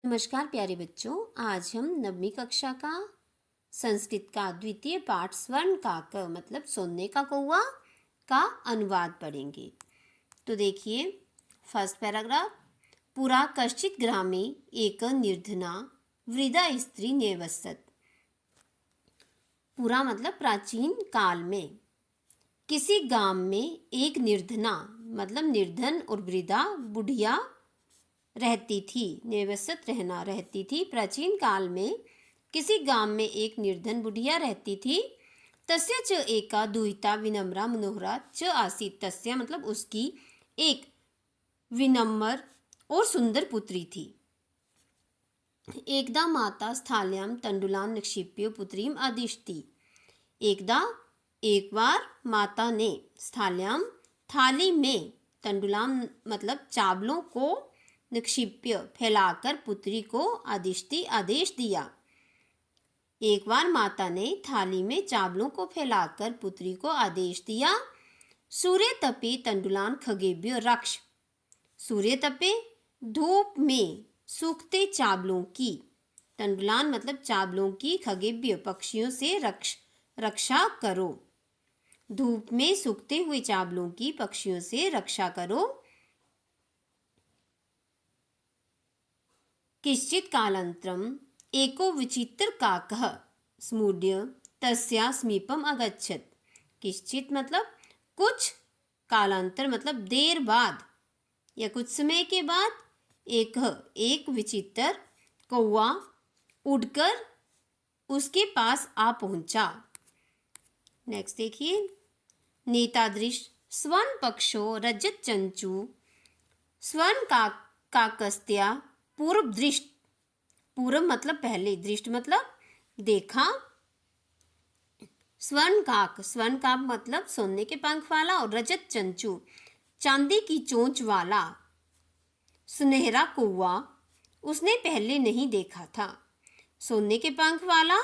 नमस्कार प्यारे बच्चों। आज हम नवमीं कक्षा का संस्कृत का द्वितीय पाठ स्वर्ण काक मतलब सोने का कौवा का अनुवाद पढ़ेंगे। तो देखिए, फर्स्ट पैराग्राफ। पुरा कश्चित ग्रामे एक निर्धना वृद्धा स्त्री निवसत। पुरा मतलब प्राचीन काल में। किसी गांव में एक निर्धना मतलब निर्धन और वृद्धा बुढ़िया रहती थी। निवसत रहना, रहती थी। प्राचीन काल में किसी गांव में एक निर्धन बुढ़िया रहती थी। तस्य च एका दुहिता विनम्रा मनोहरा च आसीत। तस्य मतलब उसकी एक विनम्र और सुंदर पुत्री थी। एकदा माता स्थाल्यां तंडुलान निक्षिप्य पुत्रीम आदिशति। एक बार माता ने स्थाल्यां थाली में तंडुलाम मतलब चावलों को निक्षिप्य फैलाकर पुत्री को आदिशति आदेश दिया। एक बार माता ने थाली में चावलों को फैलाकर पुत्री को आदेश दिया। सूर्य तपे तंडुलान खगेभ्यो रक्ष। सूर्य तपे धूप में सूखते चावलों की, तंडुलान मतलब चावलों की, खगेभ्य पक्षियों से रक्षा करो। धूप में सूखते हुए चावलों की पक्षियों से रक्षा करो। किश्चित् कालानन्तरम् एको विचित्रकाकः स्मूढ्य तस्या समीपम् अगच्छत्। किश्चित् मतलब कुछ, कालांतर मतलब देर बाद या कुछ समय के बाद, एक विचित्र कौवा उड़कर उसके पास आ पहुंचा। नेक्स्ट देखिए, नेतादृश स्वर्ण पक्षो रजत चंचू स्वर्ण काकस्त्या पूर्व दृष्ट। पूर्व मतलब पहले, दृष्ट मतलब देखा। स्वर्ण काक मतलब सोने के पंख वाला, और रजत चंचू चांदी की चोंच वाला सुनहरा कौवा उसने पहले नहीं देखा था। सोने के पंख वाला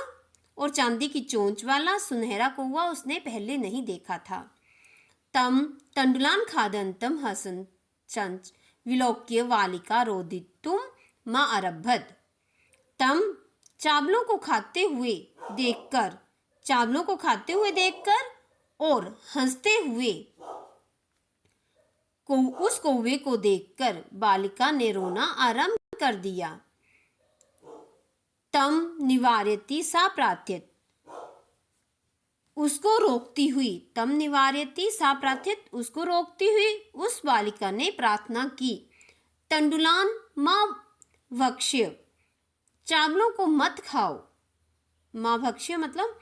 और चांदी की चोंच वाला सुनहरा कौवा उसने पहले नहीं देखा था। तम तंडुलान खादंतम हसन चंच विलोक्य वालिका रोदितुम माँ अरभत। तम चावलों को खाते हुए देखकर और हंसते हुए उस कौवे को देखकर बालिका ने रोना आरंभ कर दिया। तम निवार्यति सा प्रार्थ्यत। उसको रोकती हुई, तम निवार्यति सा प्रार्थ्यत, उसको रोकती हुई उस बालिका ने प्रार्थना की। तंडुलान माँ भक्ष्य, चावलों को मत खाओ। माँ भक्ष्य मतलब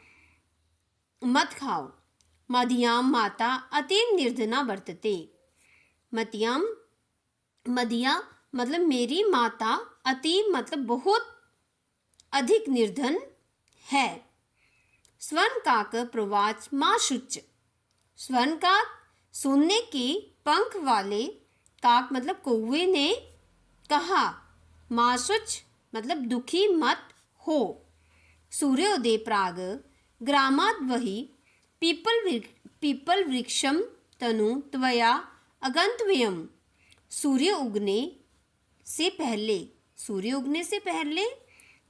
मत खाओ। मधियाम माता अतीव निर्धना वर्तते। मदिया मतलब मेरी माता, अतीव मतलब बहुत अधिक निर्धन है। स्वर्ण काक प्रवाच माँ शुच। स्वर्ण काक सोने के पंख वाले काक मतलब कौवे ने कहा। माँ शुच मतलब दुखी मत हो। सूर्योदय प्राग ग्रामाद वही पीपल वृक्षम तनु त्वया अगंतव्यम। सूर्य उगने से पहले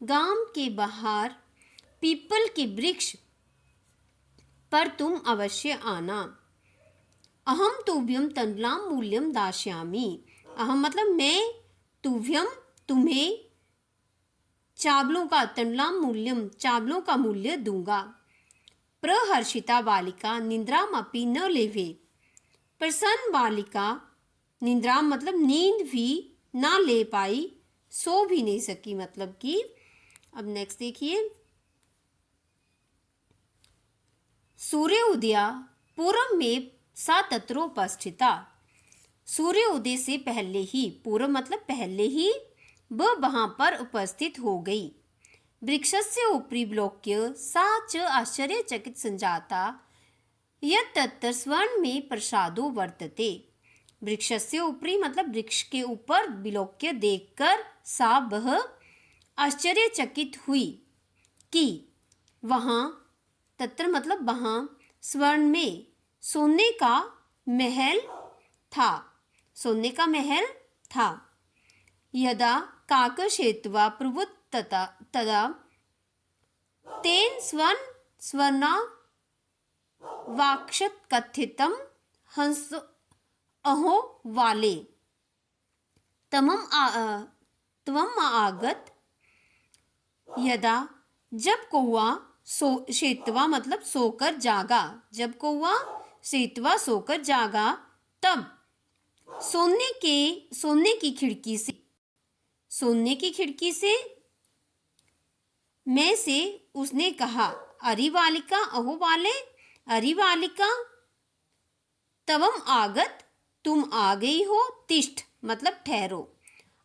गांव के बाहर पीपल के वृक्ष पर तुम अवश्य आना। अहम तुभ्यम तंडुलाम मूल्यम दास्यामि। अहम मतलब मैं, तुभ्यम तुम्हें, चावलों का, तंडुलाम मूल्यम चावलों का मूल्य दूंगा। प्रहर्षिता बालिका निद्रामपि न लेवे। प्रसन्न बालिका, निद्राम मतलब नींद भी ना ले पाई, सो भी नहीं सकी मतलब कि। अब नेक्स्ट देखिए, सूर्य उदया पूर्व में सा तत्रोपस्थिता। सूर्य उदय से पहले ही, पूर्व मतलब पहले ही, वह वहां पर उपस्थित हो गई। वृक्षस्य उपरि विलोक्य सा च आश्चर्यचकित संजाता यत् तत्र स्वर्ण में प्रसादो वर्तते। वृक्षस्य उपरि मतलब वृक्ष के ऊपर, विलोक्य देखकर, सा वह आश्चर्यचकित हुई कि वहाँ, तत्र मतलब वहाँ, स्वर्ण में सोने का महल था। यदा काकशेत्वा प्रवुत तदा तेन स्वर्णा वाक्षत कथितम हंस अहो वाले त्वम आगत। यदा जब कौआ शेतवा मतलब सोकर जागा, जब कौआ शेतवा सोकर जागा तब सोने की खिड़की से में से उसने कहा, अरे बालिका, अहो वाले, अरे बालिका, तवम आगत, तुम आ गई हो, तिष्ठ मतलब ठहरो,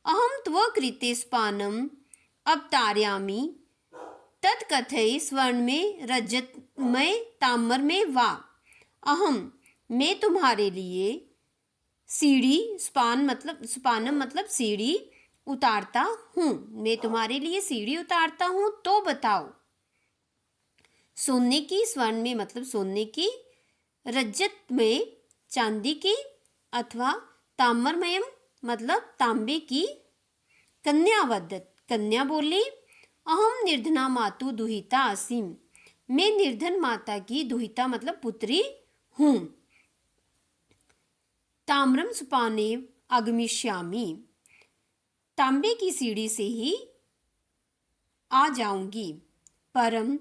अहम त्व कृते स्पानम अवतारयामि तत्कथय स्वर्ण में रजत में ताम्र में वा। अहम मैं तुम्हारे लिए सीढ़ी, स्पानम मतलब सीढ़ी उतारता हूँ, मैं तुम्हारे लिए सीढ़ी उतारता हूँ, तो बताओ। सोने की, स्वर्ण में मतलब सोने की, रजत में चांदी की, अथवा ताम्रमयम मतलब तांबे की। कन्या वदत, कन्या बोली, अहम निर्धना मातु दुहिता असीम, मैं निर्धन माता की दुहिता मतलब पुत्री हूँ। ताम्रम सुपाने आगमिष्यामि, तांबे की सीढ़ी से ही आ जाऊंगी। परम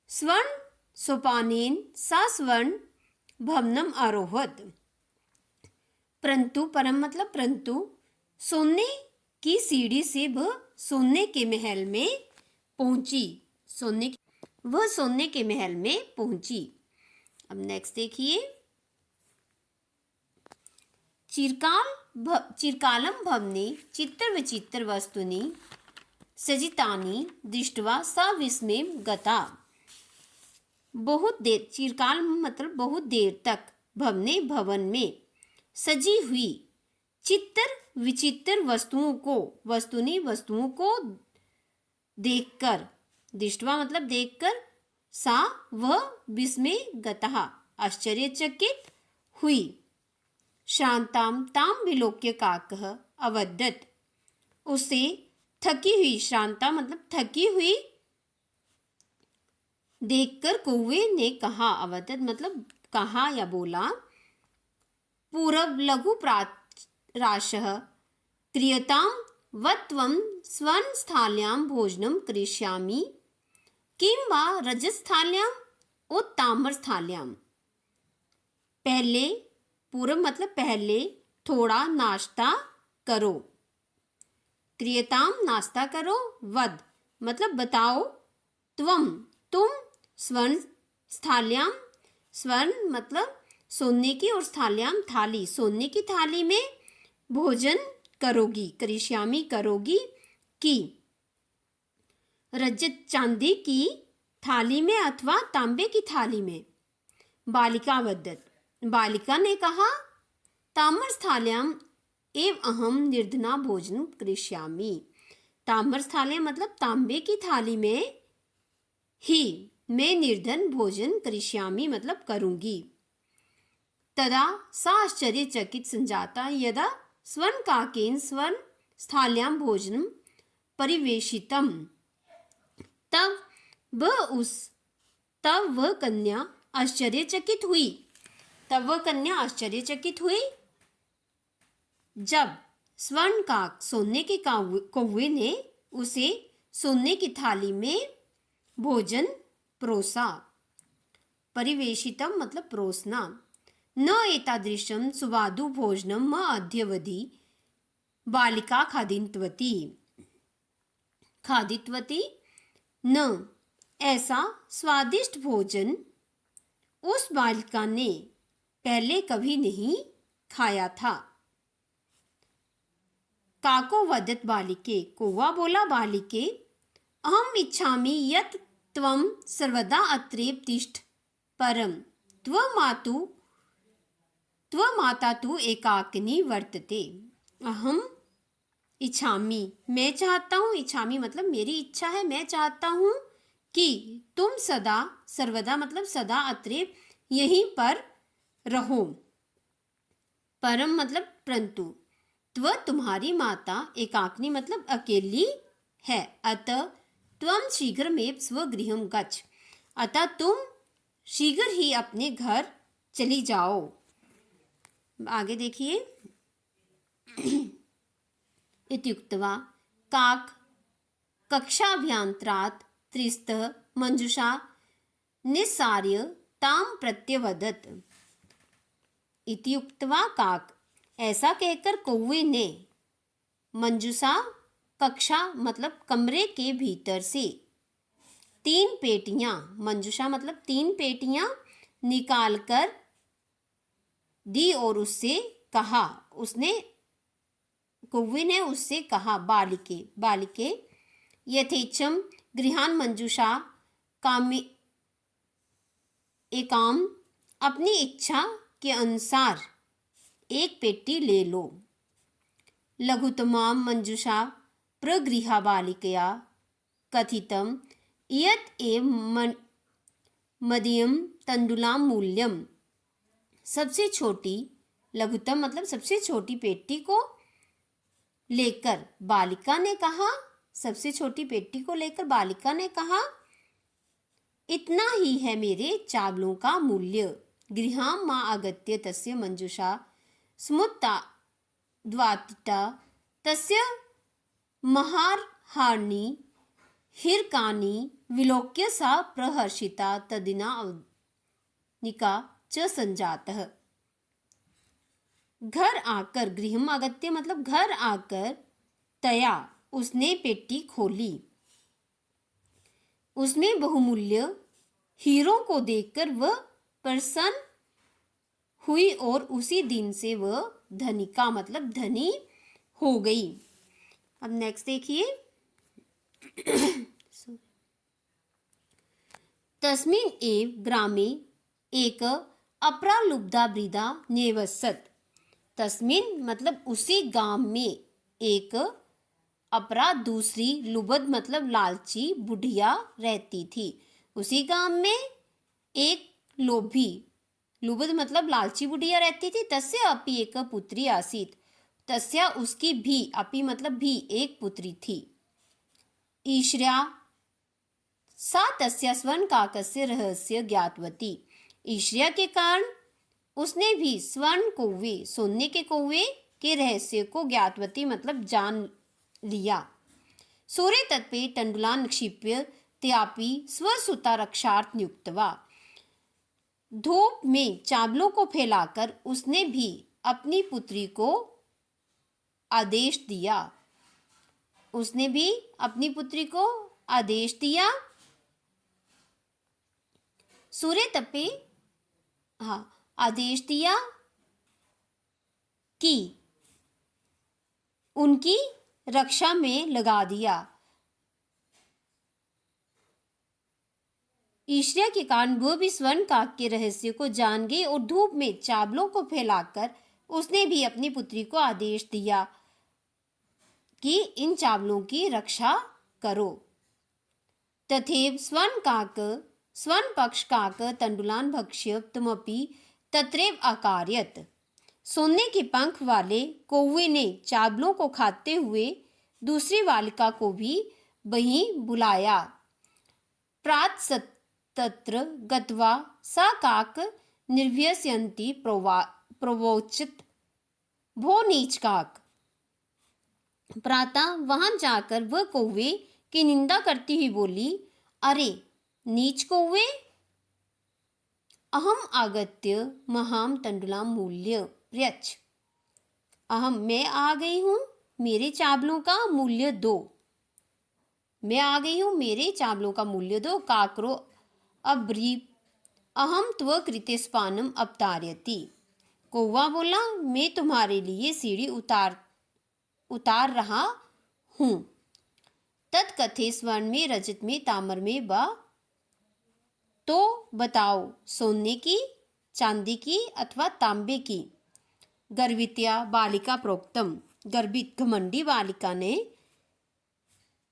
स्वर्ण सोपानेन सा स्वर्ण भवनम आरोहत, परंतु, परम मतलब परंतु, सोने की सीढ़ी से वह सोने के महल में पहुंची, वह सोने के महल में पहुंची। अब नेक्स्ट देखिए, चिरकालम भवने चित्र विचित्र वस्तुनि सजितानि दृष्ट्वा सा विस्मयं गता। बहुत देर, चिरकाल मतलब बहुत देर तक, भवने भवन में, सजी हुई चित्र विचित्र वस्तुओं को देखकर, दृष्टवा मतलब देखकर, सा वह विस्मय गतः आश्चर्यचकित हुई। श्रांताम ताम विलोक्य काकः अवदत्, उसे थकी हुई, श्रांता मतलब थकी हुई देखकर कौवे ने कहा, अवदत् मतलब कहा या बोला, पूरब लघु प्रातराशः क्रियतां वत्वं स्वर्णस्थाल्यां भोजनं करिष्यामि किं वा रजस्थाल्यां उत ताम्रस्थाल्यां। पहले, पूर्व मतलब पहले, थोड़ा नाश्ता करो, क्रियताम नाश्ता करो, वद मतलब बताओ, त्वम तुम, स्वर्ण स्थाल्याम, स्वर्ण मतलब सोने की, और स्थाल्याम थाली, सोने की थाली में भोजन करोगी, करिष्यामी करोगी, की रजत चांदी की थाली में अथवा तांबे की थाली में। बालिका वदत, बालिका ने कहा, ताम्रस्थाल्याम एव अहम निर्धना भोजन करिष्यामि, ताम्रस्थाल्याम मतलब तांबे की थाली में ही मैं निर्धन भोजन करिष्यामि मतलब करूंगी। तदा सा आश्चर्यचकित संजाता यदा स्वर्णकाकेन स्वर्णस्थाल्यां भोजनं परिवेशितम्, तब वह कन्या आश्चर्यचकित हुई, जब स्वर्णकाक, सोने के कौवे ने उसे सोने की थाली में भोजन परोसा। परिवेशितम मतलब परोसना। न एतादृशं सुवादु भोजनं म अद्यवधि बालिका खादितवती, न ऐसा स्वादिष्ट भोजन उस बालिका ने पहले कभी नहीं खाया था। काको वदत बालिके, कौवा बोला बालिके, अहम इच्छामि यत् त्वं सर्वदा अत्रैव तिष्ठ, परम त्वमाता तु एकाकिनी वर्तते। अहम इच्छामि मैं चाहता हूँ, इच्छामि मतलब मेरी इच्छा है, मैं चाहता हूँ कि तुम सदा, सर्वदा मतलब सदा, अत्रैव यहीं पर रहो, परम मतलब परंतु, त्व तुम्हारी माता एकाकिनी मतलब अकेली है, अतः त्वं शीघ्रमेव स्वगृहं गच्छ, अतः तुम शीघ्र ही अपने घर चली जाओ। आगे देखिए। इत्युक्त्वा काक कक्षाभ्यन्तरात् त्रिस्तः मंजुषा निस्सार्य तां प्रत्यवदत्। इत्युक्त्वा काक, ऐसा कहकर कौवे ने मंजुषा कक्षा मतलब कमरे के भीतर से 3 पेटियां, मंजुषा मतलब 3 पेटियां निकालकर दी और उससे कहा, उसने कौवे ने उससे कहा, बालिके बालिके यथेच्छं गृहान् मंजुषा कामे एकाम, अपनी इच्छा के अनुसार एक पेटी ले लो। लघुतमां मंजुषा प्रगृहा बालिकया कथितं यत् एव मदीयं तण्डुलां मूल्यं। सबसे छोटी, लघुतम मतलब सबसे छोटी पेटी को लेकर बालिका ने कहा, सबसे छोटी पेटी को लेकर बालिका ने कहा, इतना ही है मेरे चावलों का मूल्य। गृहां मा आगत्य तस्य मंजुषा स्मुत्ता द्वातिता तस्य महारहाणि हिरकानि विलोक्य सा प्रहर्षिता तदिना निका च संजातः। घर आकर, गृहम आगत्य मतलब घर आकर, तया उसने पेटी खोली, उसमें बहुमूल्य हीरों को देखकर वह प्रसन्न हुई और उसी दिन से वह धनिका मतलब धनी हो गई। अब नेक्स्ट देखिए। तस्मिन् एव ग्रामे एक अपरा लुब्धा वृद्धा निवसत। तस्मिन् मतलब उसी गांव में एक अपरा दूसरी, लुब्ध मतलब लालची बुढ़िया रहती थी। उसी गांव में एक लोभी, लुब्ध मतलब लालची बुढ़िया रहती थी। तस्य अपि एक पुत्री आसीत्, तस्या उसकी भी, अपि मतलब भी, एक पुत्री थी। ईश्र्या सा तस्या स्वर्णकाकस्य रहस्य ज्ञातवती। ईश्र्या के कारण उसने भी स्वर्ण कौवे, सोने के कौवे के रहस्य को ज्ञातवती मतलब जान लिया। सूर्य तट पे तण्डुलान् निक्षिप्य त्यापि स्वसुता रक्षार्थ नियुक्तवा। धूप में चावलों को फैलाकर उसने भी अपनी पुत्री को आदेश दिया, उसने भी अपनी पुत्री को आदेश दिया। सूर्य तपे, हाँ, आदेश दिया कि उनकी रक्षा में लगा दिया। ईश्र्या के कारण वह भी स्वर्ण काक के रहस्य को जान गई और धूप में चावलों को फैलाकर उसने भी अपनी पुत्री को आदेश दिया कि इन चावलों की रक्षा करो। तथैव स्वर्ण काक स्वर्ण पक्ष काक तण्डुलान् भक्ष्य तमपि तत्रैव अकार्यत। सोने के पंख वाले कौवे ने चावलों को खाते हुए दूसरी बालिका को भी वहीं बुलाया। प्रात तत्र गत्वा सा काक निर्व्यस्यन्ति प्रोवोचित, भो नीच काक। प्रातः वहां जाकर वह कौवे की निंदा करती हुई बोली, अरे नीच कौवे, अहम आगत्य महाम तण्डुलां मूल्य यच्छ। अहम, मैं आ गई हूँ, मेरे चावलों का मूल्य दो। मैं आ गई हूँ, मेरे चावलों का मूल्य दो। काकरो अब्रीप अहम त्व कृते स्पानम अवतारयति। कौवा बोला, मैं तुम्हारे लिए सीढ़ी उतार रहा हूँ। तत्कथे स्वर्ण में, रजत में, ताम्र में व, तो बताओ सोने की, चांदी की अथवा तांबे की। गर्वित्या बालिका प्रोक्तम, गर्वित घमंडी बालिका ने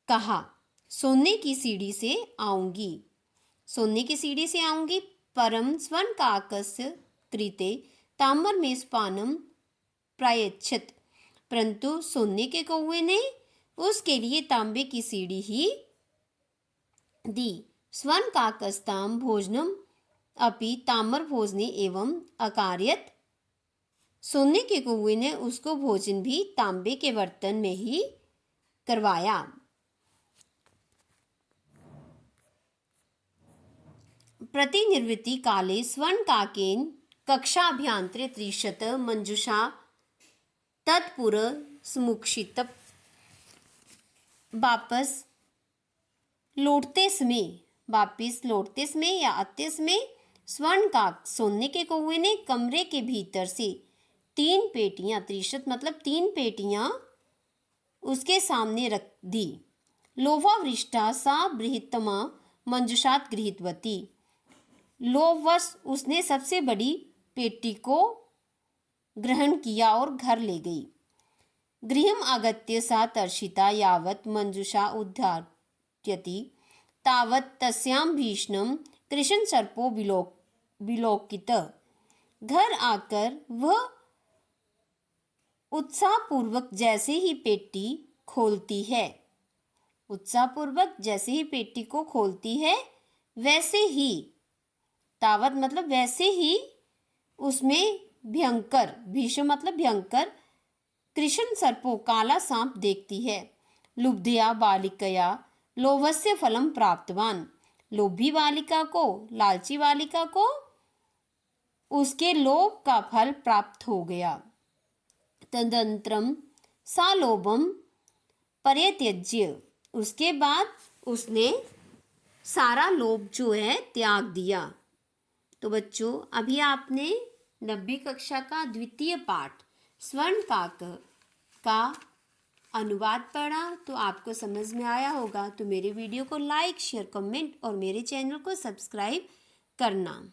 कहा, सोने की सीढ़ी से आऊंगी, सोने की सीढ़ी से आऊंगी। परम स्वर्ण काकस्य कृते ताम्र में स्पानम प्रायच्छत, परंतु सोने के कौवे ने उसके लिए तांबे की सीढ़ी ही दी। स्वर्ण काकस्ताम भोजनम अपि ताम्र भोजने एवं अकार्यत। सोने के कौवे ने उसको भोजन भी तांबे के बर्तन में ही करवाया। प्रतिनिवृत्ति काले स्वर्ण काकेन कक्षाभ्यंतरे त्रिशत मंजुषा तत्पुर समुक्षित। वापस लौटते समय या आते समय स्वर्ण काक सोने के कौवे ने कमरे के भीतर से 3 पेटियां, त्रिशत मतलब 3 पेटियां उसके सामने रख दी। लोभावृष्टा सा बृहत्तमा मंजुषात गृहीतवती। लोभवश उसने सबसे बड़ी पेटी को ग्रहण किया और घर ले गई। गृहम आगत्य सा तर्षिता यावत् मंजुषा उद्घाटयति तावत् तस्यां भीषणं कृष्णसर्पो विलोकित। घर आकर वह उत्साहपूर्वक जैसे ही पेटी को खोलती है वैसे ही, तावत मतलब वैसे ही, उसमें भयंकर, भीषण मतलब भयंकर, कृष्ण सर्पो काला सांप देखती है। लुब्धया बालिकया लोभस्य फलम प्राप्तवान। लोभी बालिका को, लालची बालिका को उसके लोभ का फल प्राप्त हो गया। तदनंतरम सा लोभम परित्यज्य। उसके बाद उसने सारा लोभ जो है त्याग दिया। तो बच्चों, अभी आपने 9वीं कक्षा का द्वितीय पाठ स्वर्ण काक का अनुवाद पढ़ा, तो आपको समझ में आया होगा। तो मेरे वीडियो को लाइक, शेयर, कमेंट और मेरे चैनल को सब्सक्राइब करना।